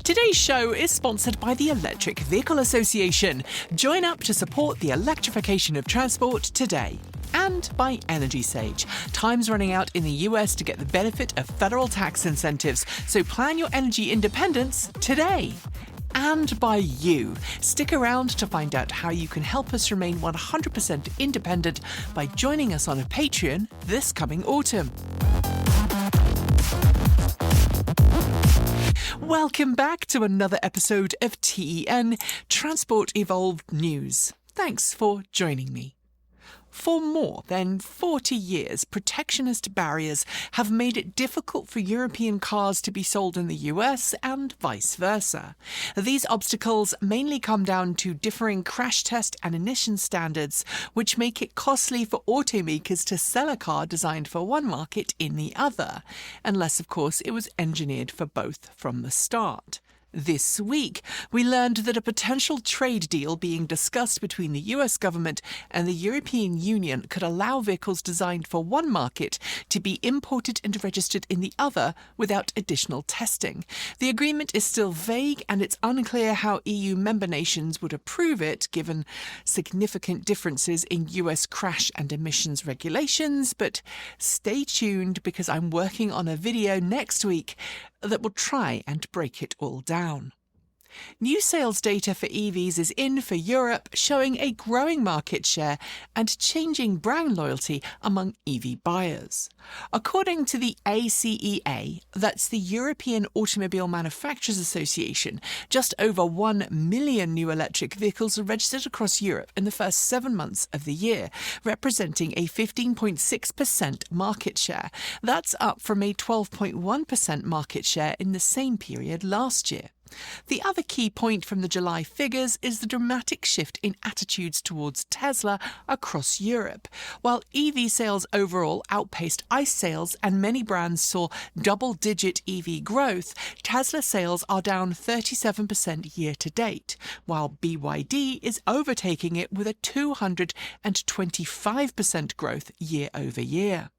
Today's show is sponsored by the Electric Vehicle Association. Join up to support the electrification of transport today. And by Energy Sage. Time's running out in the US to get the benefit of federal tax incentives, so plan your energy independence today. And by you. Stick around to find out how you can help us remain 100% independent by joining us on a Patreon this coming autumn. Welcome back to another episode of TEN, Transport Evolved News. Thanks for joining me. For more than 40 years, protectionist barriers have made it difficult for European cars to be sold in the US and vice versa. These obstacles mainly come down to differing crash test and emission standards, which make it costly for automakers to sell a car designed for one market in the other, unless, of course, it was engineered for both from the start. This week, we learned that a potential trade deal being discussed between the US government and the European Union could allow vehicles designed for one market to be imported and registered in the other without additional testing. The agreement is still vague, and it's unclear how EU member nations would approve it, given significant differences in US crash and emissions regulations. But stay tuned, because I'm working on a video next week that will try and break it all down. New sales data for EVs is in for Europe, showing a growing market share and changing brand loyalty among EV buyers. According to the ACEA, that's the European Automobile Manufacturers Association, just over 1 million new electric vehicles were registered across Europe in the first 7 months of the year, representing a 15.6% market share. That's up from a 12.1% market share in the same period last year. The other key point from the July figures is the dramatic shift in attitudes towards Tesla across Europe. While EV sales overall outpaced ICE sales and many brands saw double-digit EV growth, Tesla sales are down 37% year-to-date, while BYD is overtaking it with a 225% growth year-over-year.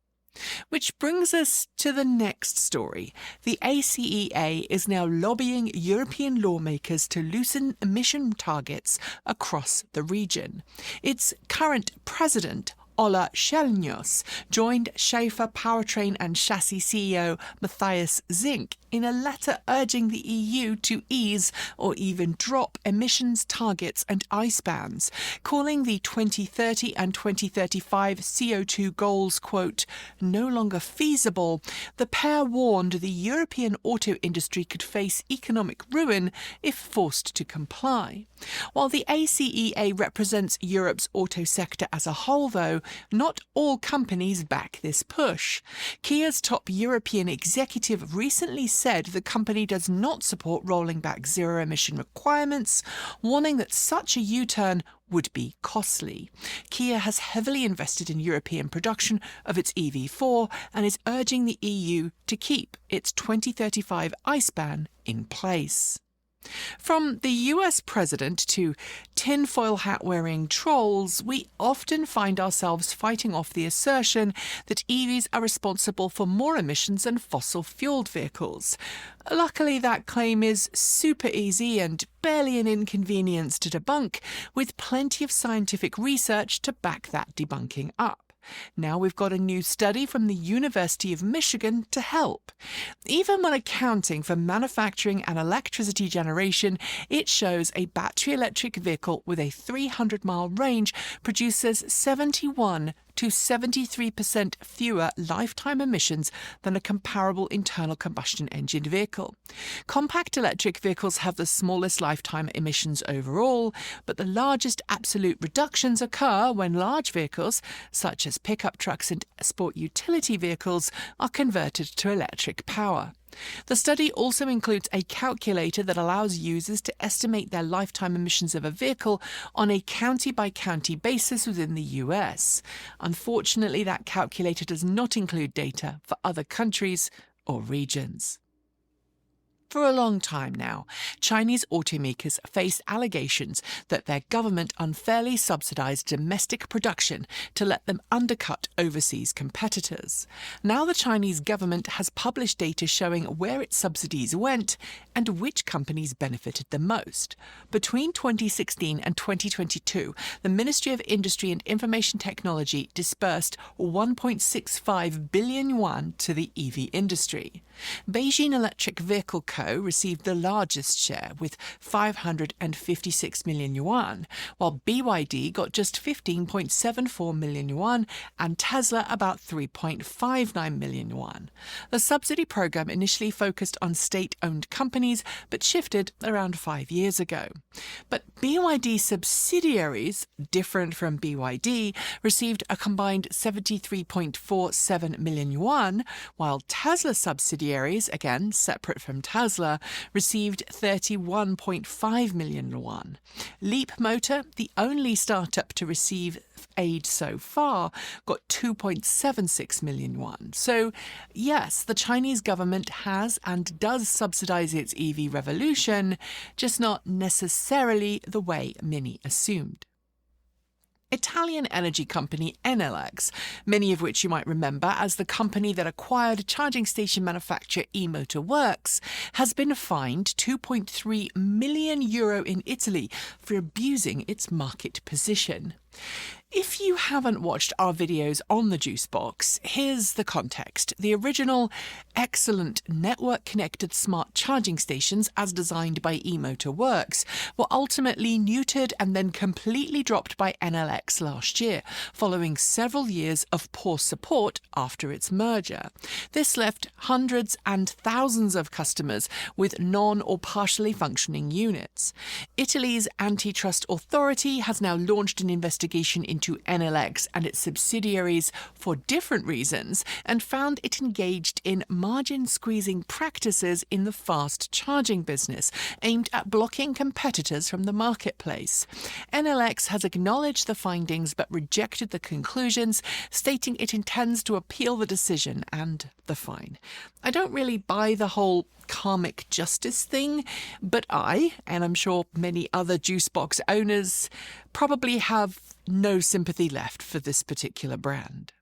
Which brings us to the next story. The ACEA is now lobbying European lawmakers to loosen emission targets across the region. Its current president, Ola Šelnius, joined Schaeffler Powertrain and Chassis CEO Matthias Zink in a letter urging the EU to ease or even drop emissions targets and ICE bans, calling the 2030 and 2035 CO2 goals, quote, no longer feasible. The pair warned the European auto industry could face economic ruin if forced to comply. While the ACEA represents Europe's auto sector as a whole, though, not all companies back this push. Kia's top European executive recently said the company does not support rolling back zero-emission requirements, warning that such a U-turn would be costly. Kia has heavily invested in European production of its EV4 and is urging the EU to keep its 2035 ICE ban in place. From the US president to tinfoil hat-wearing trolls, we often find ourselves fighting off the assertion that EVs are responsible for more emissions than fossil-fueled vehicles. Luckily, that claim is super easy and barely an inconvenience to debunk, with plenty of scientific research to back that debunking up. Now we've got a new study from the University of Michigan to help. Even when accounting for manufacturing and electricity generation, it shows a battery electric vehicle with a 300-mile range produces 71 to 73% fewer lifetime emissions than a comparable internal combustion engine vehicle. Compact electric vehicles have the smallest lifetime emissions overall, but the largest absolute reductions occur when large vehicles, such as pickup trucks and sport utility vehicles, are converted to electric power. The study also includes a calculator that allows users to estimate their lifetime emissions of a vehicle on a county-by-county basis within the US. Unfortunately, that calculator does not include data for other countries or regions. For a long time now, Chinese automakers face allegations that their government unfairly subsidized domestic production to let them undercut overseas competitors. Now the Chinese government has published data showing where its subsidies went and which companies benefited the most. Between 2016 and 2022, the Ministry of Industry and Information Technology disbursed 1.65 billion yuan to the EV industry. Beijing Electric Vehicle Co. received the largest share with 556 million yuan, while BYD got just 15.74 million yuan and Tesla about 3.59 million yuan. The subsidy program initially focused on state-owned companies but shifted around 5 years ago. But BYD subsidiaries, different from BYD, received a combined 73.47 million yuan, while Tesla subsidiaries, again separate from Tesla, received 31.5 million yuan. Leap Motor, the only startup to receive aid so far, got 2.76 million yuan. So, yes, the Chinese government has and does subsidize its EV revolution, just not necessarily the way many assumed. Italian energy company EnelX, many of which you might remember as the company that acquired charging station manufacturer eMotorworks, has been fined €2.3 million in Italy for abusing its market position. If you haven't watched our videos on the juice box, here's the context. The original, excellent network-connected smart charging stations, as designed by eMotorworks, were ultimately neutered and then completely dropped by EnelX last year, following several years of poor support after its merger. This left hundreds and thousands of customers with non- or partially functioning units. Italy's antitrust authority has now launched an investigation into EnelX and its subsidiaries for different reasons and found it engaged in margin-squeezing practices in the fast charging business, aimed at blocking competitors from the marketplace. EnelX has acknowledged the findings but rejected the conclusions, stating it intends to appeal the decision and the fine. I don't really buy the whole karmic justice thing, but I, and I'm sure many other juice box owners, probably have no sympathy left for this particular brand.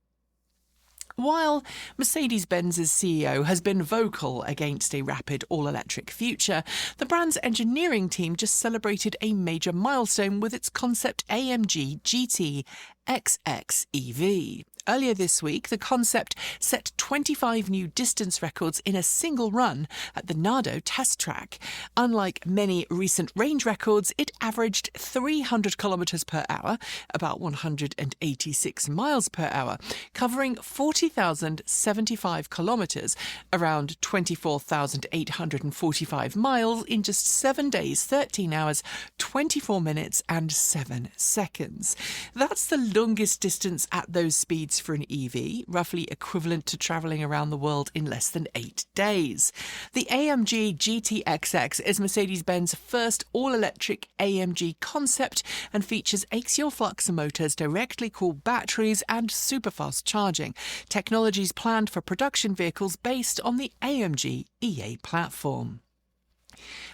While Mercedes-Benz's CEO has been vocal against a rapid all-electric future, the brand's engineering team just celebrated a major milestone with its concept AMG GT XX EV. Earlier this week, the concept set 25 new distance records in a single run at the Nardo test track. Unlike many recent range records, it averaged 300 kilometers per hour, about 186 miles per hour, covering 40,075 kilometers, around 24,845 miles in just 7 days, 13 hours, 24 minutes and 7 seconds. That's the longest distance at those speeds for an EV, roughly equivalent to travelling around the world in less than 8 days. The AMG GT XX is Mercedes-Benz's first all-electric AMG concept and features axial flux motors, directly cooled batteries and super-fast charging, technologies planned for production vehicles based on the AMG EA platform.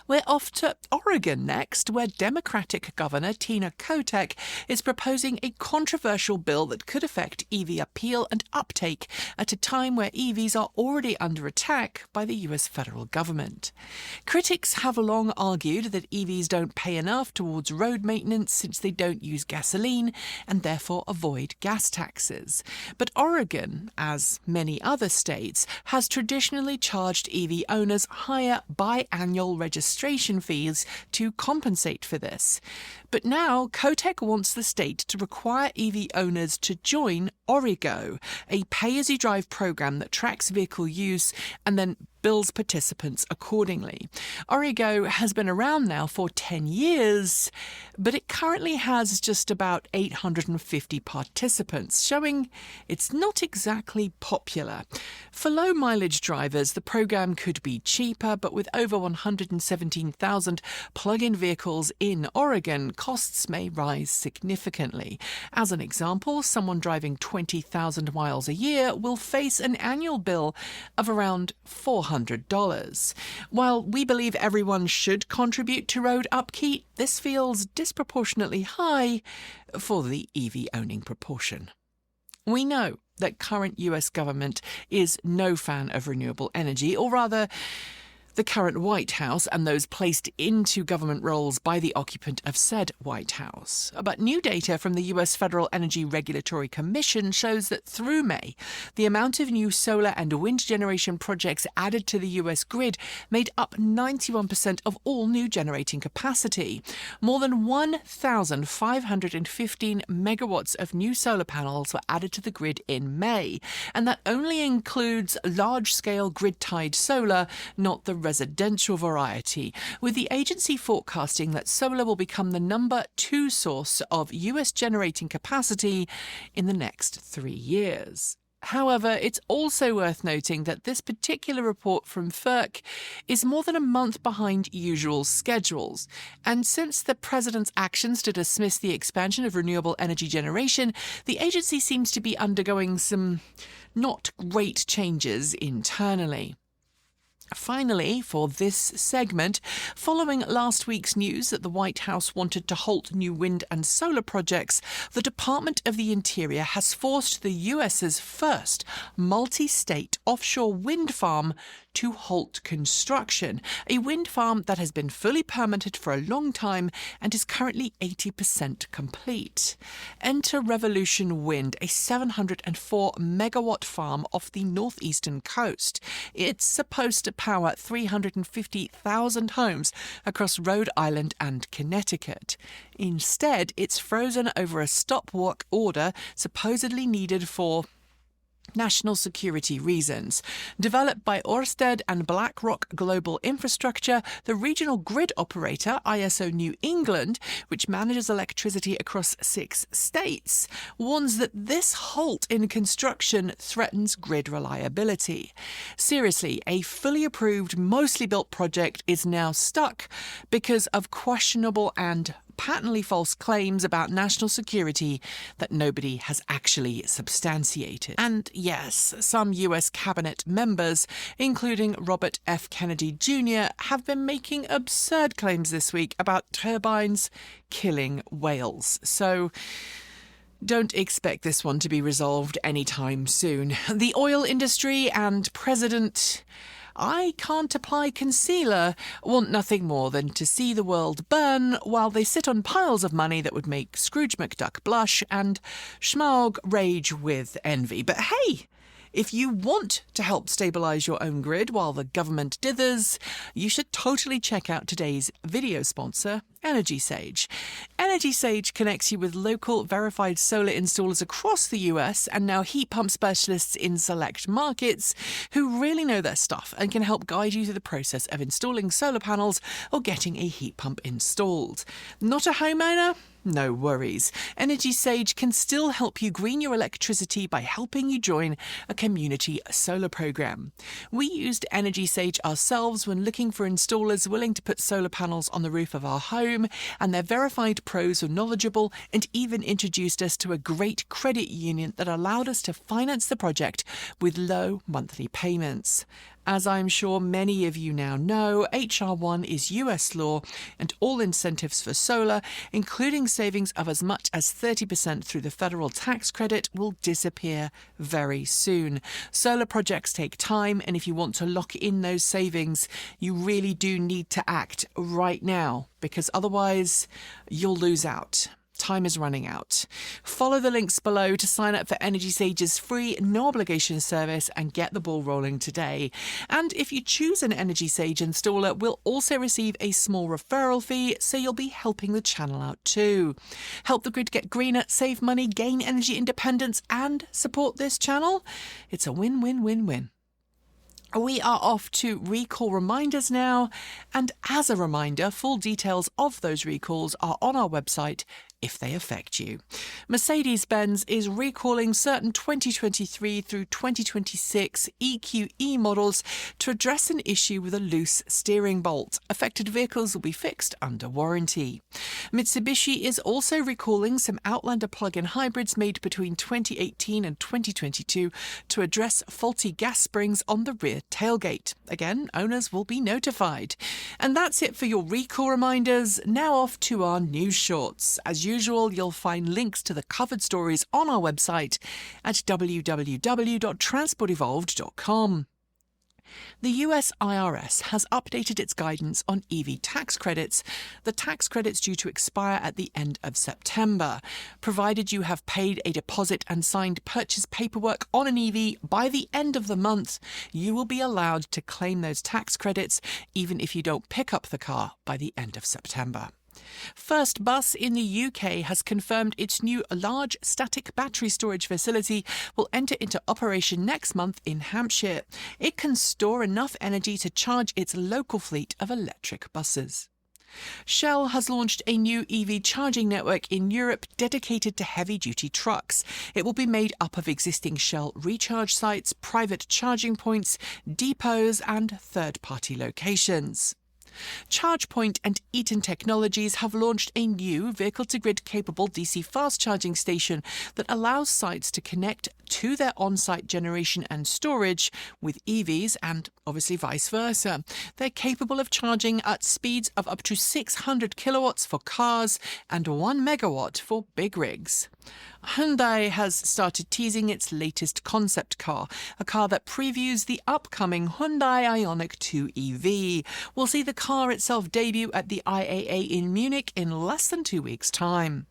We're off to Oregon next, where Democratic Governor Tina Kotek is proposing a controversial bill that could affect EV appeal and uptake at a time where EVs are already under attack by the US federal government. Critics have long argued that EVs don't pay enough towards road maintenance since they don't use gasoline and therefore avoid gas taxes. But Oregon, as many other states, has traditionally charged EV owners higher biannual registration fees to compensate for this. But now Kotek wants the state to require EV owners to join Origo, a pay-as-you-drive program that tracks vehicle use and then bills participants accordingly. Origo has been around now for 10 years, but it currently has just about 850 participants, showing it's not exactly popular. For low-mileage drivers, the program could be cheaper, but with over 117,000 plug-in vehicles in Oregon, costs may rise significantly. As an example, someone driving 20,000 miles a year will face an annual bill of around $400. $400. While we believe everyone should contribute to road upkeep, this feels disproportionately high for the EV-owning proportion. We know that current US government is no fan of renewable energy, or rather, the current White House and those placed into government roles by the occupant of said White House. But new data from the US Federal Energy Regulatory Commission shows that through May, the amount of new solar and wind generation projects added to the US grid made up 91% of all new generating capacity. More than 1,515 megawatts of new solar panels were added to the grid in May, and that only includes large-scale grid-tied solar, not the residential variety, with the agency forecasting that solar will become the number 2 source of US generating capacity in the next 3 years. However, it's also worth noting that this particular report from FERC is more than a month behind usual schedules. And since the president's actions to dismiss the expansion of renewable energy generation, the agency seems to be undergoing some not great changes internally. Finally, for this segment, following last week's news that the White House wanted to halt new wind and solar projects, the Department of the Interior has forced the US's first multi-state offshore wind farm to halt construction, a wind farm that has been fully permitted for a long time and is currently 80% complete. Enter Revolution Wind, a 704-megawatt farm off the northeastern coast. It's supposed to power 350,000 homes across Rhode Island and Connecticut. Instead, it's frozen over a stop-work order supposedly needed for national security reasons. Developed by Ørsted and BlackRock Global Infrastructure, the regional grid operator ISO New England, which manages electricity across 6 states, warns that this halt in construction threatens grid reliability. Seriously, a fully approved, mostly built project is now stuck because of questionable and patently false claims about national security that nobody has actually substantiated. And yes, some US cabinet members, including Robert F. Kennedy Jr., have been making absurd claims this week about turbines killing whales. So don't expect this one to be resolved anytime soon. The oil industry and President I can't apply concealer want nothing more than to see the world burn while they sit on piles of money that would make Scrooge McDuck blush and Schmaug rage with envy. But hey, if you want to help stabilise your own grid while the government dithers, you should totally check out today's video sponsor, Energy Sage. Energy Sage connects you with local verified solar installers across the US and now heat pump specialists in select markets who really know their stuff and can help guide you through the process of installing solar panels or getting a heat pump installed. Not a homeowner? No worries. Energy Sage can still help you green your electricity by helping you join a community solar program. We used Energy Sage ourselves when looking for installers willing to put solar panels on the roof of our home, and their verified pros were knowledgeable and even introduced us to a great credit union that allowed us to finance the project with low monthly payments. As I'm sure many of you now know, HR1 is US law, and all incentives for solar, including savings of as much as 30% through the federal tax credit, will disappear very soon. Solar projects take time, and if you want to lock in those savings, you really do need to act right now, because otherwise you'll lose out. Time is running out. Follow the links below to sign up for Energy Sage's free, no-obligation service and get the ball rolling today. And if you choose an Energy Sage installer, we'll also receive a small referral fee, so you'll be helping the channel out too. Help the grid get greener, save money, gain energy independence, and support this channel? It's a win-win-win-win. We are off to recall reminders now, and as a reminder, full details of those recalls are on our website if they affect you. Mercedes-Benz is recalling certain 2023 through 2026 EQE models to address an issue with a loose steering bolt. Affected vehicles will be fixed under warranty. Mitsubishi is also recalling some Outlander plug-in hybrids made between 2018 and 2022 to address faulty gas springs on the rear rear tailgate. Again, owners will be notified. And that's it for your recall reminders. Now off to our news shorts. As usual, you'll find links to the covered stories on our website at www.transportevolved.com. The US IRS has updated its guidance on EV tax credits. The tax credits due to expire at the end of September. Provided you have paid a deposit and signed purchase paperwork on an EV by the end of the month, you will be allowed to claim those tax credits even if you don't pick up the car by the end of September. FirstBus in the UK has confirmed its new large static battery storage facility will enter into operation next month in Hampshire. It can store enough energy to charge its local fleet of electric buses. Shell has launched a new EV charging network in Europe dedicated to heavy-duty trucks. It will be made up of existing Shell recharge sites, private charging points, depots and third-party locations. ChargePoint and Eaton Technologies have launched a new vehicle-to-grid capable DC fast charging station that allows sites to connect to their on-site generation and storage with EVs and obviously vice versa. They're capable of charging at speeds of up to 600 kilowatts for cars and 1 megawatt for big rigs. Hyundai has started teasing its latest concept car, a car that previews the upcoming Hyundai Ioniq 2 EV. We'll see the car itself debut at the IAA in Munich in less than 2 weeks' time.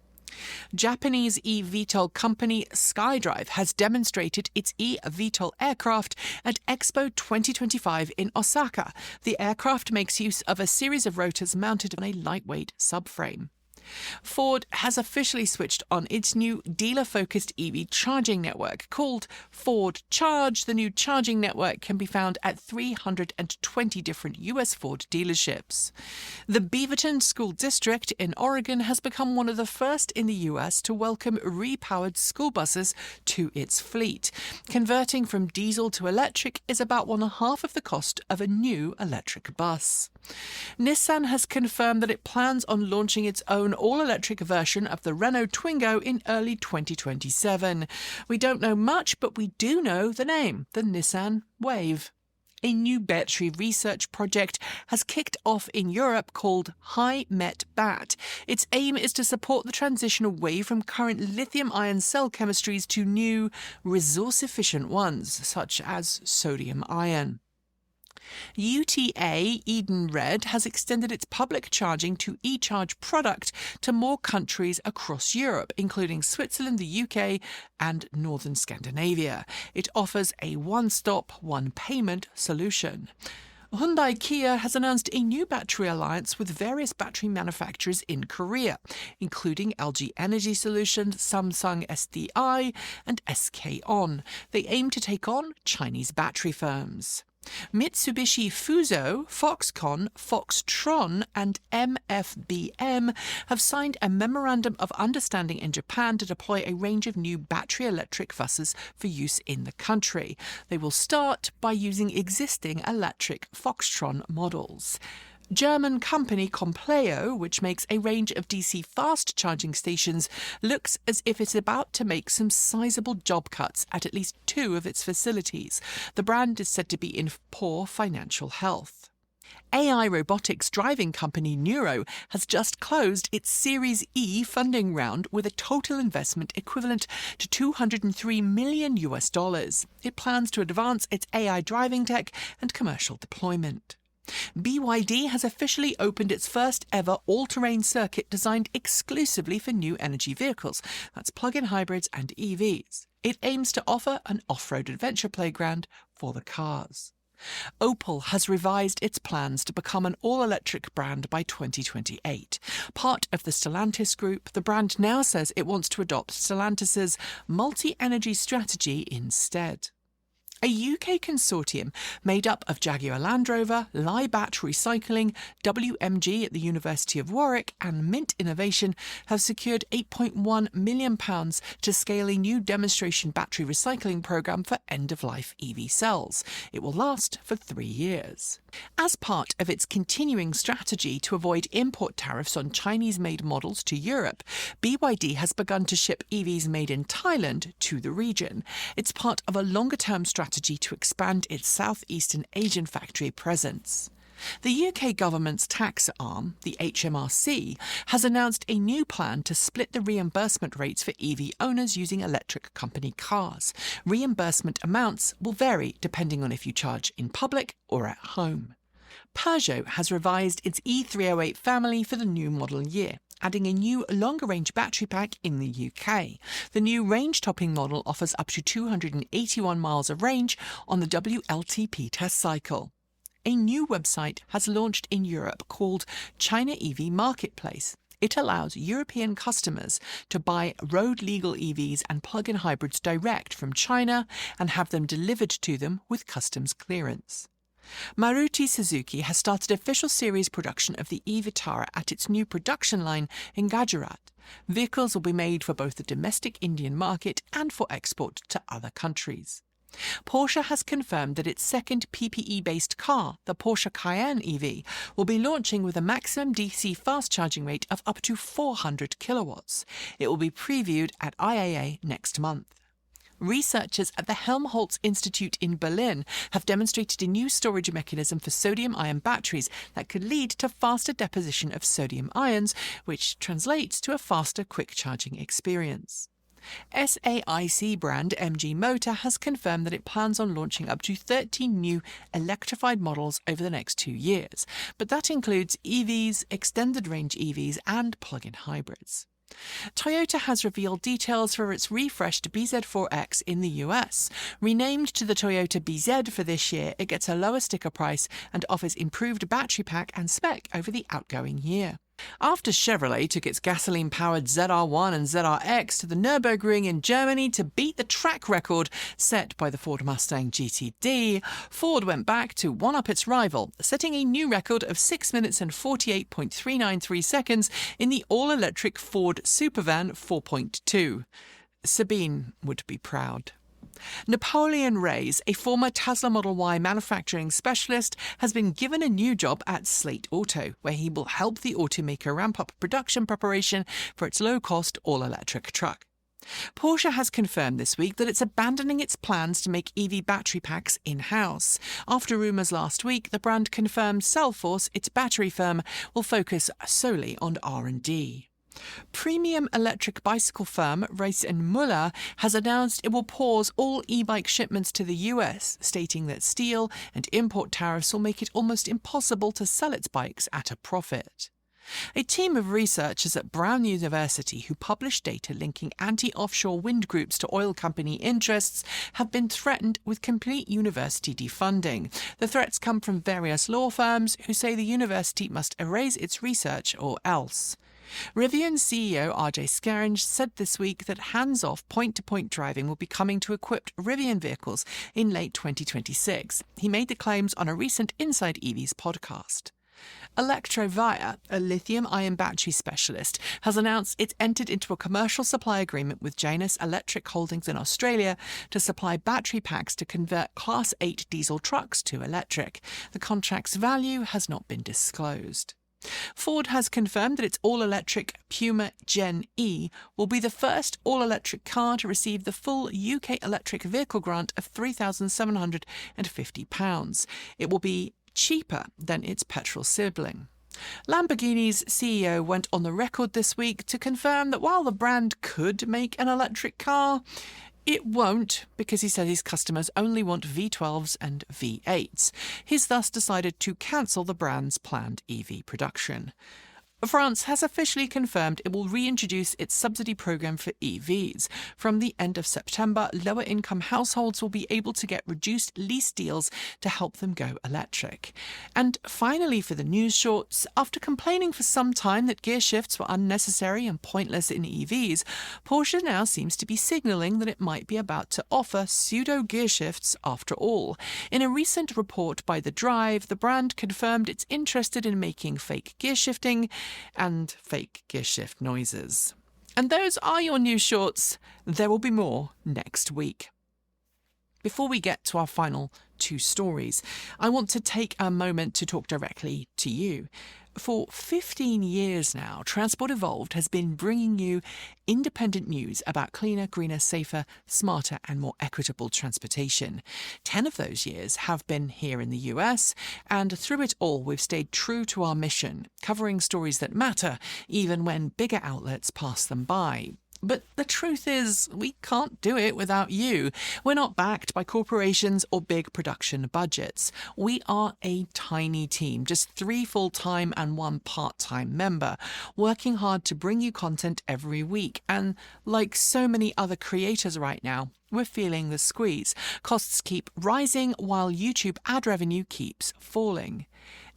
Japanese eVTOL company SkyDrive has demonstrated its eVTOL aircraft at Expo 2025 in Osaka. The aircraft makes use of a series of rotors mounted on a lightweight subframe. Ford has officially switched on its new dealer-focused EV charging network called Ford Charge. The new charging network can be found at 320 different US Ford dealerships. The Beaverton School District in Oregon has become one of the first in the US to welcome repowered school buses to its fleet. Converting from diesel to electric is about 1/2 of the cost of a new electric bus. Nissan has confirmed that it plans on launching its own all-electric version of the Renault Twingo in early 2027. We don't know much, but we do know the name, the Nissan Wave. A new battery research project has kicked off in Europe called HiMetBat. Its aim is to support the transition away from current lithium-ion cell chemistries to new, resource-efficient ones, such as sodium-ion. UTA Edenred has extended its public charging to eCharge product to more countries across Europe, including Switzerland, the UK and northern Scandinavia. It offers a one-stop, one-payment solution. Hyundai Kia has announced a new battery alliance with various battery manufacturers in Korea, including LG Energy Solutions, Samsung SDI and SK On. They aim to take on Chinese battery firms. Mitsubishi Fuso, Foxconn, Foxtron and MFBM have signed a memorandum of understanding in Japan to deploy a range of new battery electric buses for use in the country. They will start by using existing electric Foxtron models. German company Compleo, which makes a range of DC fast charging stations, looks as if it's about to make some sizable job cuts at least 2 of its facilities. The brand is said to be in poor financial health. AI robotics driving company Neuro has just closed its Series E funding round with a total investment equivalent to $203 million. It plans to advance its AI driving tech and commercial deployment. BYD has officially opened its first ever all-terrain circuit designed exclusively for new energy vehicles, that's plug-in hybrids and EVs. It aims to offer an off-road adventure playground for the cars. Opel has revised its plans to become an all-electric brand by 2028. Part of the Stellantis group, the brand now says it wants to adopt Stellantis' multi-energy strategy instead. A UK consortium made up of Jaguar Land Rover, Libat Recycling, WMG at the University of Warwick and Mint Innovation have secured £8.1 million to scale a new demonstration battery recycling programme for end-of-life EV cells. It will last for 3 years. As part of its continuing strategy to avoid import tariffs on Chinese-made models to Europe, BYD has begun to ship EVs made in Thailand to the region. It's part of a longer-term strategy strategy to expand its Southeastern Asian factory presence. The UK government's tax arm, the HMRC, has announced a new plan to split the reimbursement rates for EV owners using electric company cars. Reimbursement amounts will vary depending on if you charge in public or at home. Peugeot has revised its E308 family for the new model year, adding a new longer-range battery pack in the UK. The new range-topping model offers up to 281 miles of range on the WLTP test cycle. A new website has launched in Europe called China EV Marketplace. It allows European customers to buy road-legal EVs and plug-in hybrids direct from China and have them delivered to them with customs clearance. Maruti Suzuki has started official series production of the e-Vitara at its new production line in Gujarat. Vehicles will be made for both the domestic Indian market and for export to other countries. Porsche has confirmed that its second PPE-based car, the Porsche Cayenne EV, will be launching with a maximum DC fast charging rate of up to 400 kilowatts. It will be previewed at IAA next month. Researchers at the Helmholtz Institute in Berlin have demonstrated a new storage mechanism for sodium-ion batteries that could lead to faster deposition of sodium ions, which translates to a faster quick-charging experience. SAIC brand MG Motor has confirmed that it plans on launching up to 13 new electrified models over the next 2 years, but that includes EVs, extended-range EVs and plug-in hybrids. Toyota has revealed details for its refreshed BZ4X in the US. Renamed to the Toyota BZ for this year, it gets a lower sticker price and offers improved battery pack and spec over the outgoing year. After Chevrolet took its gasoline-powered ZR1 and ZRX to the Nürburgring in Germany to beat the track record set by the Ford Mustang GTD, Ford went back to one-up its rival, setting a new record of 6 minutes and 48.393 seconds in the all-electric Ford Supervan 4.2. Sabine would be proud. Napoleon Reyes, a former Tesla Model Y manufacturing specialist, has been given a new job at Slate Auto, where he will help the automaker ramp up production preparation for its low-cost all-electric truck. Porsche has confirmed this week that it's abandoning its plans to make EV battery packs in-house. After rumours last week, the brand confirmed Cellforce, its battery firm, will focus solely on R&D. Premium electric bicycle firm Rice & Muller has announced it will pause all e-bike shipments to the US, stating that steel and import tariffs will make it almost impossible to sell its bikes at a profit. A team of researchers at Brown University who published data linking anti-offshore wind groups to oil company interests have been threatened with complete university defunding. The threats come from various law firms who say the university must erase its research or else. Rivian CEO RJ Scaringe said this week that hands-off point-to-point driving will be coming to equipped Rivian vehicles in late 2026. He made the claims on a recent Inside EVs podcast. Electrovaya, a lithium-ion battery specialist, has announced it's entered into a commercial supply agreement with Janus Electric Holdings in Australia to supply battery packs to convert Class 8 diesel trucks to electric. The contract's value has not been disclosed. Ford has confirmed that its all-electric Puma Gen E will be the first all-electric car to receive the full UK electric vehicle grant of £3,750. It will be cheaper than its petrol sibling. Lamborghini's CEO went on the record this week to confirm that while the brand could make an electric car, it won't, because he said his customers only want V12s and V8s. He's thus decided to cancel the brand's planned EV production. France has officially confirmed it will reintroduce its subsidy program for EVs. From the end of September, lower-income households will be able to get reduced lease deals to help them go electric. And finally, for the news shorts, after complaining for some time that gear shifts were unnecessary and pointless in EVs, Porsche now seems to be signalling that it might be about to offer pseudo-gear shifts after all. In a recent report by The Drive, the brand confirmed it's interested in making fake gear shifting and fake gear shift noises. And those are your news shorts. There will be more next week. Before we get to our final two stories, I want to take a moment to talk directly to you. For 15 years now, Transport Evolved has been bringing you independent news about cleaner, greener, safer, smarter and more equitable transportation. 10 of those years have been here in the US, and through it all we've stayed true to our mission, covering stories that matter even when bigger outlets pass them by. But the truth is, we can't do it without you. We're not backed by corporations or big production budgets. We are a tiny team, just 3 full-time and 1 part-time member, working hard to bring you content every week. And like so many other creators right now, we're feeling the squeeze. Costs keep rising while YouTube ad revenue keeps falling.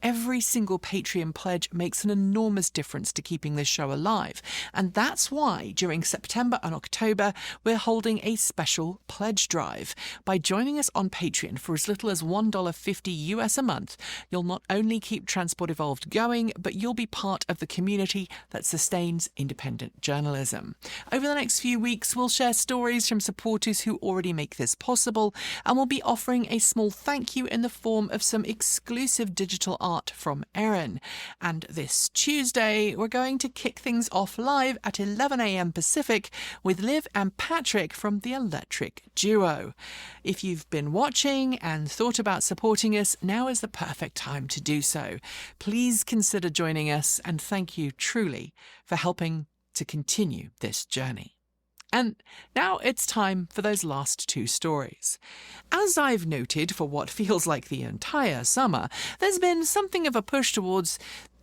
Every single Patreon pledge makes an enormous difference to keeping this show alive, and that's why during September and October we're holding a special pledge drive. By joining us on Patreon for as little as $1.50 US a month, you'll not only keep Transport Evolved going, but you'll be part of the community that sustains independent journalism. Over the next few weeks, we'll share stories from supporters who already make this possible, and we'll be offering a small thank you in the form of some exclusive digital art from Erin. And this Tuesday, we're going to kick things off live at 11 a.m. Pacific with Liv and Patrick from the Electric Duo. If you've been watching and thought about supporting us, now is the perfect time to do so. Please consider joining us, and thank you truly for helping to continue this journey. And now it's time for those last 2 stories. As I've noted for what feels like the entire summer, there's been something of a push towards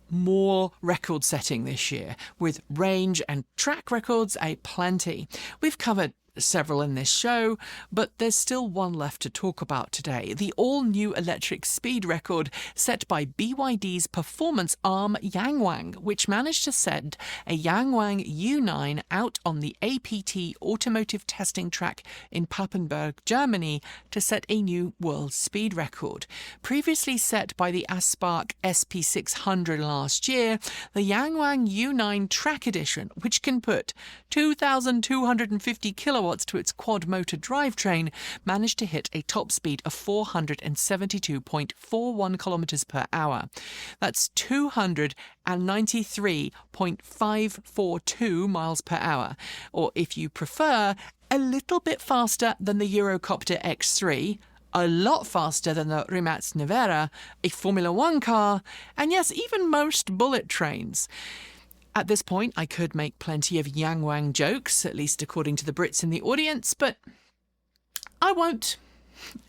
more record setting this year, with range and track records aplenty. We've covered several in this show, but there's still one left to talk about today. The all-new electric speed record set by BYD's performance arm Yangwang, which managed to send a Yangwang U9 out on the APT automotive testing track in Papenburg, Germany, to set a new world speed record. Previously set by the Aspark SP600 last year, the Yangwang U9 Track Edition, which can put 2,250 kilowatts to its quad-motor drivetrain, managed to hit a top speed of 472.41 kilometers per hour. That's 293.542 miles per hour, or if you prefer, a little bit faster than the Eurocopter X3, a lot faster than the Rimac Nevera, a Formula One car, and yes, even most bullet trains. At this point, I could make plenty of Yangwang jokes, at least according to the Brits in the audience, but I won't.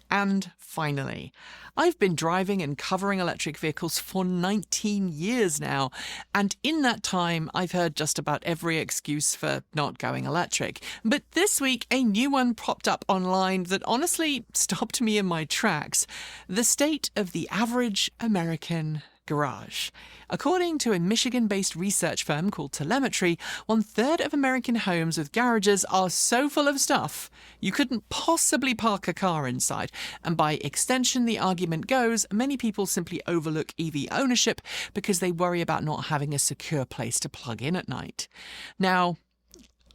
And finally, I've been driving and covering electric vehicles for 19 years now, and in that time, I've heard just about every excuse for not going electric. But this week, a new one popped up online that honestly stopped me in my tracks: the state of the average American garage. According to a Michigan-based research firm called Telemetry, 1/3 of American homes with garages are so full of stuff you couldn't possibly park a car inside. And by extension, the argument goes, many people simply overlook EV ownership because they worry about not having a secure place to plug in at night. Now,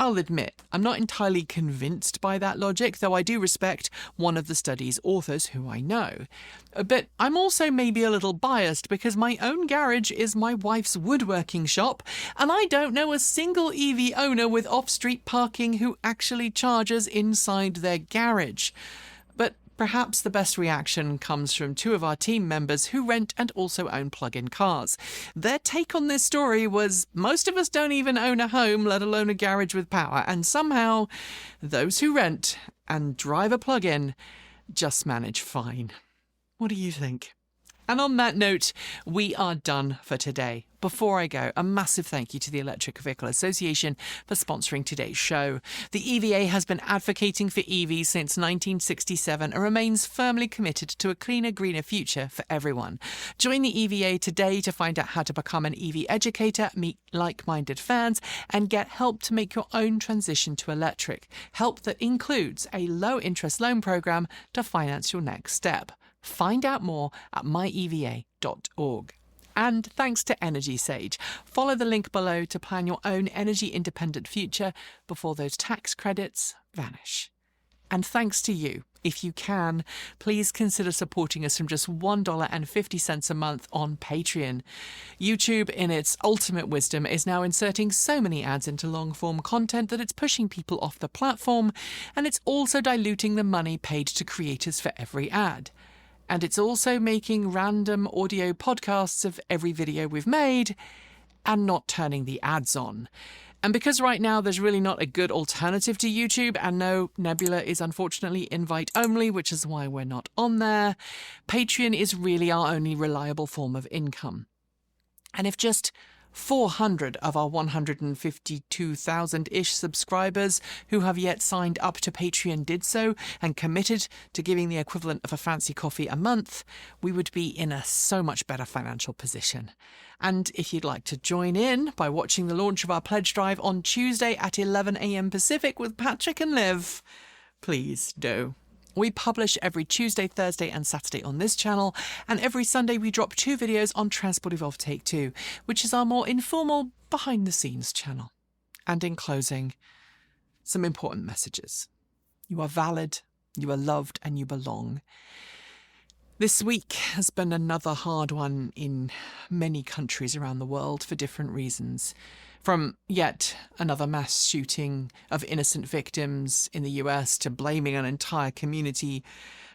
I'll admit, I'm not entirely convinced by that logic, though I do respect one of the study's authors who I know. But I'm also maybe a little biased because my own garage is my wife's woodworking shop, and I don't know a single EV owner with off-street parking who actually charges inside their garage. But perhaps the best reaction comes from 2 of our team members who rent and also own plug-in cars. Their take on this story was, most of us don't even own a home, let alone a garage with power, and somehow those who rent and drive a plug-in just manage fine. What do you think? And on that note, we are done for today. Before I go, a massive thank you to the Electric Vehicle Association for sponsoring today's show. The EVA has been advocating for EVs since 1967 and remains firmly committed to a cleaner, greener future for everyone. Join the EVA today to find out how to become an EV educator, meet like-minded fans, and get help to make your own transition to electric. Help that includes a low-interest loan program to finance your next step. Find out more at myeva.org. And thanks to Energy Sage. Follow the link below to plan your own energy-independent future before those tax credits vanish. And thanks to you, If you can, please consider supporting us from just $1.50 a month on Patreon. YouTube, in its ultimate wisdom, is now inserting so many ads into long-form content that it's pushing people off the platform, and it's also diluting the money paid to creators for every ad. And it's also making random audio podcasts of every video we've made and not turning the ads on. And because right now there's really not a good alternative to YouTube, and no, Nebula is unfortunately invite only, which is why we're not on there, Patreon is really our only reliable form of income. And if just 400 of our 152,000-ish subscribers who have yet signed up to Patreon did so and committed to giving the equivalent of a fancy coffee a month, we would be in a so much better financial position. And if you'd like to join in by watching the launch of our pledge drive on Tuesday at 11 a.m. Pacific with Patrick and Liv, please do. We publish every Tuesday, Thursday and Saturday on this channel, and every Sunday we drop 2 videos on Transport Evolved Take 2, which is our more informal, behind-the-scenes channel. And in closing, some important messages. You are valid, you are loved, and you belong. This week has been another hard one in many countries around the world for different reasons. From yet another mass shooting of innocent victims in the US to blaming an entire community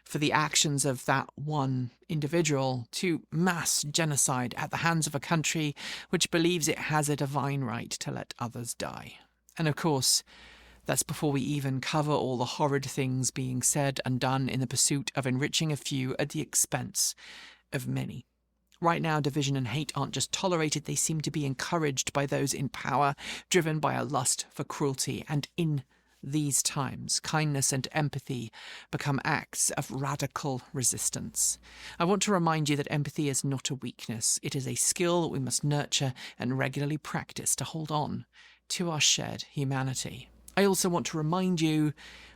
for the actions of that one individual, to mass genocide at the hands of a country which believes it has a divine right to let others die. And of course, that's before we even cover all the horrid things being said and done in the pursuit of enriching a few at the expense of many. Right now, division and hate aren't just tolerated, they seem to be encouraged by those in power, driven by a lust for cruelty. And in these times, kindness and empathy become acts of radical resistance. I want to remind you that empathy is not a weakness. It is a skill that we must nurture and regularly practice to hold on to our shared humanity. I also want to remind you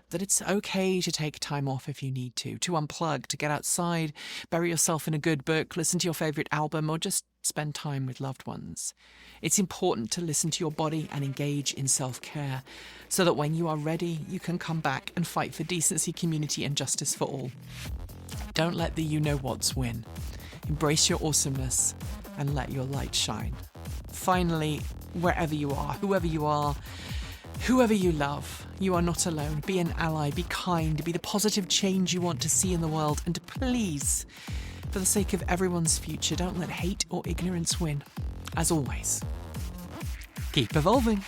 that it's okay to take time off if you need to unplug, to get outside, bury yourself in a good book, listen to your favourite album, or just spend time with loved ones. It's important to listen to your body and engage in self-care so that when you are ready, you can come back and fight for decency, community and justice for all. Don't let the you-know-whats win. Embrace your awesomeness and let your light shine. Finally, wherever you are, whoever you are, whoever you love, you are not alone. Be an ally, be kind, be the positive change you want to see in the world, and please, for the sake of everyone's future, don't let hate or ignorance win. As always, keep evolving.